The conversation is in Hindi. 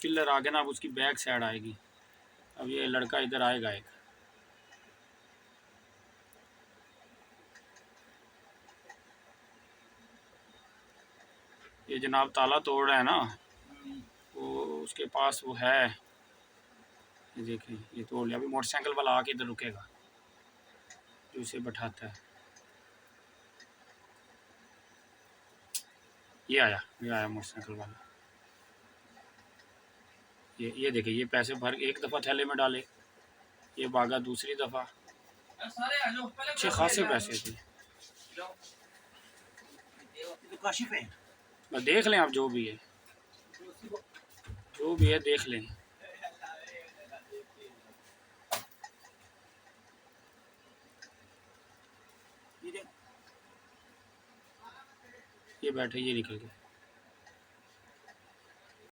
पिलर आगे ना, अब उसकी बैक साइड आएगी। अब ये लड़का इधर आएगा एक। ये जनाब ताला तोड़ रहा है ना, वो उसके पास वो है। ये देखें, ये तोड़ लिया। अभी मोटरसाइकिल वाला आके इधर रुकेगा जो इसे बैठाता है। ये आया मोटरसाइकिल वाला। ये देखिए, ये पैसे भर एक दफ़ा थैले में डाले, ये भागा दूसरी दफ़ा। अच्छे खासे पैसे थे। देख लें आप, जो भी है देख लें। ये बैठे, ये निकल गए।